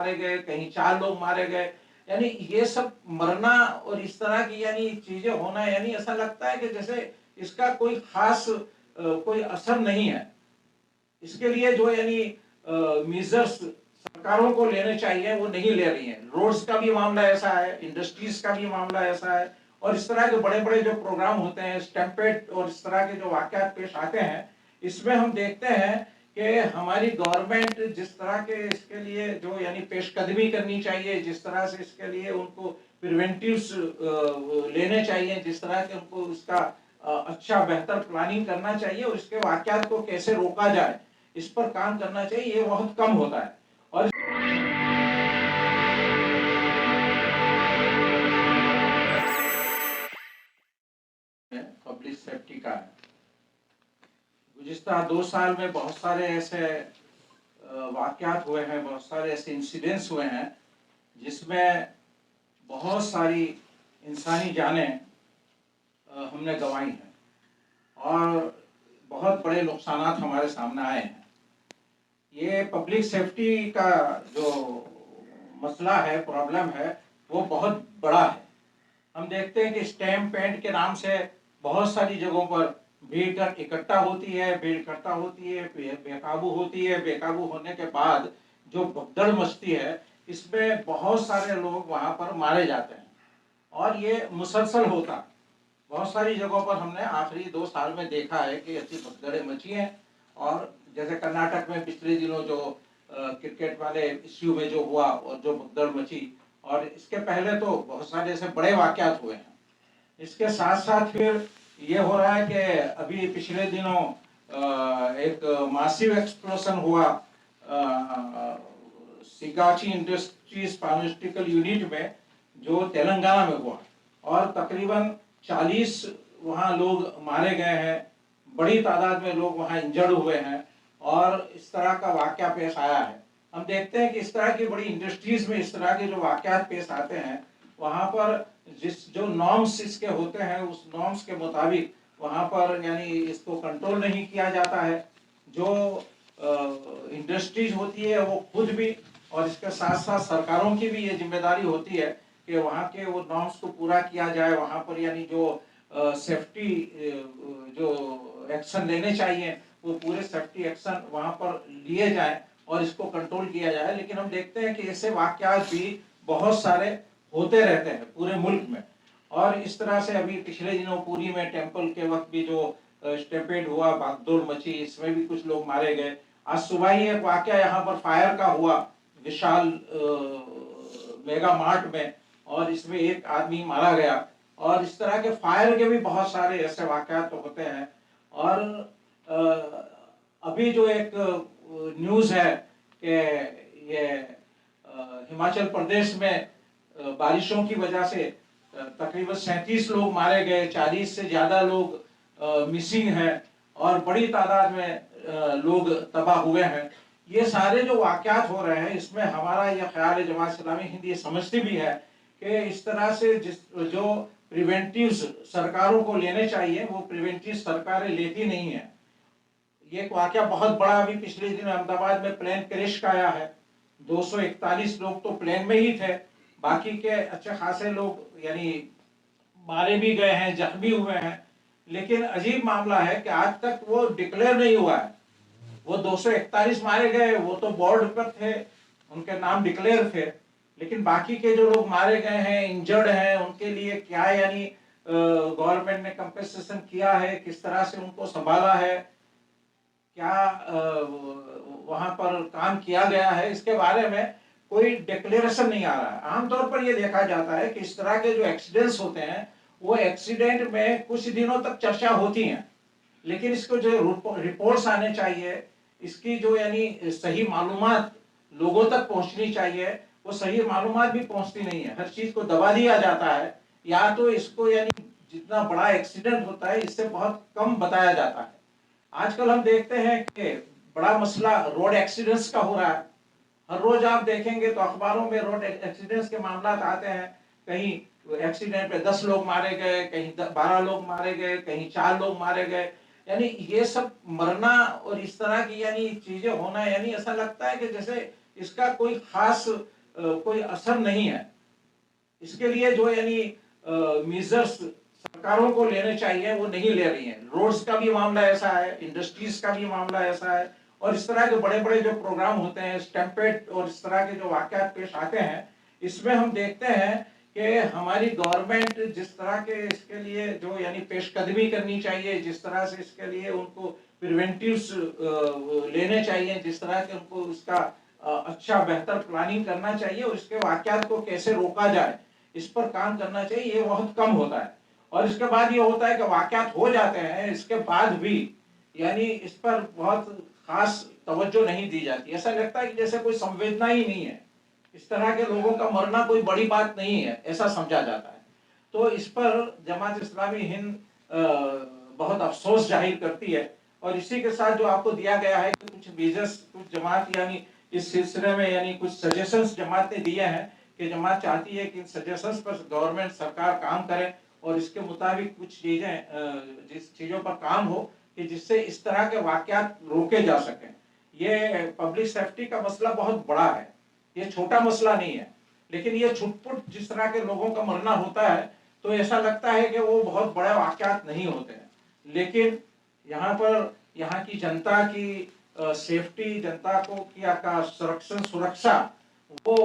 मारे गए, कहीं 4 लोग मारे गए। यानी ये सब मरना और इस तरह की यानी चीजें होना, यानी ऐसा लगता है कि जैसे इसका कोई खास कोई असर नहीं है। इसके लिए जो यानी मेजर्स सरकारों को लेने चाहिए वो नहीं ले रही हैं। रोड्स का भी मामला ऐसा है, इंडस्ट्रीज का भी मामला ऐसा है, और इस तरह के बड़े बड़े जो प्रोग्राम होते हैं, स्टैम्पेड और इस तरह के जो वाकयात पेश आते हैं, इसमें हम देखते हैं कि हमारी गवर्नमेंट जिस तरह के इसके लिए जो यानी पेशकदमी करनी चाहिए, जिस तरह से इसके लिए उनको प्रिवेंटिव्स लेने चाहिए, जिस तरह के उनको इसका अच्छा बेहतर प्लानिंग करना चाहिए और इसके वाकयात को कैसे रोका जाए, इस पर काम करना चाहिए, ये बहुत कम होता है। और पब्लिक सेफ्टी का है। गुज़िश्ता 2 साल में बहुत सारे ऐसे वाकयात हुए हैं, बहुत सारे ऐसे इंसिडेंट्स हुए हैं जिसमें बहुत सारी इंसानी जानें हमने गंवाई हैं और बहुत बड़े नुकसानात हमारे सामने आए हैं। ये पब्लिक सेफ्टी का जो मसला है, प्रॉब्लम है, वो बहुत बड़ा है। हम देखते हैं कि स्टैम्प पैड के नाम से बहुत सारी जगहों पर भीड़ इकट्ठा होती है, बेकाबू होती है। बेकाबू होने के बाद जो भगदड़ मचती है, इसमें बहुत सारे लोग वहां पर मारे जाते हैं और ये मुसलसल होता है। बहुत सारी जगहों पर हमने आखिरी 2 साल में देखा है कि ऐसी भगदड़ें मची हैं। और जैसे कर्नाटक में पिछले दिनों जो क्रिकेट वाले इश्यू में जो हुआ और जो भगदड़ मची, और इसके पहले तो बहुत सारे ऐसे बड़े वाकयात हुए हैं। इसके साथ साथ फिर ये हो रहा है कि अभी पिछले दिनों एक मासिव एक्सप्लोशन हुआ सिगाची इंडस्ट्रीज फार्मास्यूटिकल यूनिट में, जो तेलंगाना में हुआ, और तकरीबन 40 वहाँ लोग मारे गए हैं, बड़ी तादाद में लोग वहाँ इंजर्ड हुए हैं और इस तरह का वाकया पेश आया है। हम देखते हैं कि इस तरह की बड़ी इंडस्ट्रीज में इस तरह के जो वाकयात पेश आते हैं, वहाँ पर जिस जो नॉर्म्स इसके होते हैं, उस नॉर्म्स के मुताबिक वहाँ पर यानी इसको कंट्रोल नहीं किया जाता है। जो इंडस्ट्रीज होती है वो खुद भी, और इसके साथ साथ सरकारों की भी ये जिम्मेदारी होती है कि वहाँ के वो नॉर्म्स को पूरा किया जाए। वहाँ पर यानी जो सेफ्टी जो एक्शन लेने चाहिए, वो पूरे सेफ्टी एक्शन वहाँ पर लिए जाए और इसको कंट्रोल किया जाए। लेकिन हम देखते हैं कि ऐसे वाकयात भी बहुत सारे होते रहते हैं पूरे मुल्क में। और इस तरह से अभी पिछले दिनों पुरी में टेम्पल के वक्त भी जो स्टैम्पेड हुआ, भागदौड़ मची, इसमें भी कुछ लोग मारे गए। आज सुबह ही एक वाकया यहाँ पर फायर का हुआ विशाल मेगा मार्ट में, और इसमें एक आदमी मारा गया। और इस तरह के फायर के भी बहुत सारे ऐसे वाकयात तो होते हैं। और अभी जो एक न्यूज़ है कि ये हिमाचल प्रदेश में बारिशों की वजह से तकरीबन 37 लोग मारे गए, 40 से ज़्यादा लोग मिसिंग हैं और बड़ी तादाद में लोग तबाह हुए हैं। ये सारे जो वाकयात हो रहे हैं, इसमें हमारा यह ख्याल है, जमात इस्लामी हिंद ये समझती भी है कि इस तरह से जो प्रिवेंटिव सरकारों को लेने चाहिए, वो प्रिवेंटिव सरकारें लेती नहीं है। ये एक वाकया बहुत बड़ा अभी पिछले दिन अहमदाबाद में प्लेन क्रैश का आया है। 241 लोग तो प्लेन में ही थे, बाकी के अच्छे खासे लोग यानी मारे भी गए हैं, जख्मी हुए हैं। लेकिन अजीब मामला है कि आज तक वो डिक्लेयर नहीं हुआ है। वो 241 मारे गए, वो तो बोर्ड पर थे, उनके नाम डिक्लेयर थे, लेकिन बाकी के जो लोग मारे गए हैं, इंजर्ड हैं, उनके लिए क्या यानी गवर्नमेंट ने कंपेंसेशन किया है, किस तरह से उनको संभाला है, क्या वहां पर काम किया गया है, इसके बारे में कोई डिक्लेरेशन नहीं आ रहा है। आमतौर पर यह देखा जाता है कि इस तरह के जो एक्सीडेंट्स होते हैं, वो एक्सीडेंट में कुछ दिनों तक चर्चा होती है, लेकिन इसको जो रिपोर्ट्स आने चाहिए, इसकी जो यानी सही मालूमात लोगों तक पहुंचनी चाहिए, वो सही मालूमात भी पहुंचती नहीं है। हर चीज को दबा दिया जाता है, या तो इसको यानी जितना बड़ा एक्सीडेंट होता है इससे बहुत कम बताया जाता है। आजकल हम देखते हैं कि बड़ा मसला रोड एक्सीडेंट्स का हो रहा है। हर रोज आप देखेंगे तो अखबारों में रोड एक्सीडेंट्स के मामला आते हैं। कहीं एक्सीडेंट पे 10 लोग मारे गए, कहीं 12 लोग मारे गए, कहीं 4 लोग मारे गए। यानी ये सब मरना और इस तरह की यानी चीजें होना, यानी ऐसा लगता है कि जैसे इसका कोई खास कोई असर नहीं है। इसके लिए जो यानी मेजर्स सरकारों को लेने चाहिए वो नहीं ले रही हैं। रोड्स का भी मामला ऐसा है, इंडस्ट्रीज का भी मामला ऐसा है, और इस तरह के बड़े बड़े जो प्रोग्राम होते हैं, स्टैम्पेड और इस तरह के जो वाकयात पेश आते हैं, इसमें हम देखते हैं कि हमारी गवर्नमेंट जिस तरह के इसके लिए जो यानी पेशकदमी करनी चाहिए, जिस तरह से इसके लिए उनको प्रिवेंटिव्स लेने चाहिए, जिस तरह के उनको उसका अच्छा बेहतर प्लानिंग करना चाहिए और इसके वाकयात को कैसे रोका जाए इस पर काम करना चाहिए, ये बहुत कम होता है। और इसके बाद ये होता है कि वाकयात हो जाते हैं, इसके बाद भी यानी इस पर बहुत खास तवज्जो नहीं दी जाती। ऐसा लगता है कि जैसे कोई संवेदना ही नहीं है, इस तरह के लोगों का मरना कोई बड़ी बात नहीं है, ऐसा समझा जाता है। तो इस पर जमात इस्लामी हिंद बहुत अफसोस जाहिर करती है। और इसी के साथ जो आपको दिया गया है कि कुछ मेजर्स कुछ जमात यानी इस सिलसिले में यानी कुछ सजेशंस जमात ने दिए हैं कि जमात चाहती है कि इन सजेशंस पर गवर्नमेंट सरकार काम करे और इसके मुताबिक कुछ चीजें जिस चीजों पर काम हो कि जिससे इस तरह के वाकयात रोके जा सकें। ये पब्लिक सेफ्टी का मसला बहुत बड़ा है, ये छोटा मसला नहीं है, लेकिन ये छुटपुट जिस तरह के लोगों का मरना होता है तो ऐसा लगता है कि वो बहुत बड़े वाकयात नहीं होते हैं। लेकिन यहाँ पर यहाँ की जनता की सेफ्टी, जनता को किया का संरक्षण सुरक्षा वो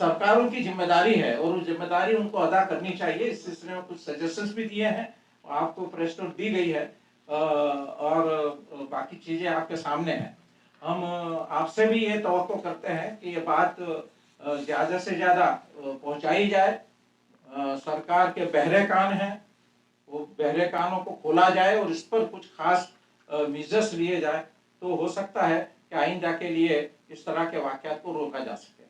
सरकारों की जिम्मेदारी है और वो जिम्मेदारी उनको अदा करनी चाहिए। इस सिलसिले में कुछ सजेशंस भी दिए हैं, आपको प्रेस नोट दी गई है और बाकी चीजें आपके सामने हैं। हम आपसे भी ये तवक्को करते हैं कि ये बात ज्यादा से ज्यादा पहुंचाई जाए। सरकार के बहरे कान हैं, वो बहरे कानों को खोला जाए और इस पर कुछ खास मेजर्स लिए जाए, तो हो सकता है कि आइंदा के लिए इस तरह के वाकयात को रोका जा सके।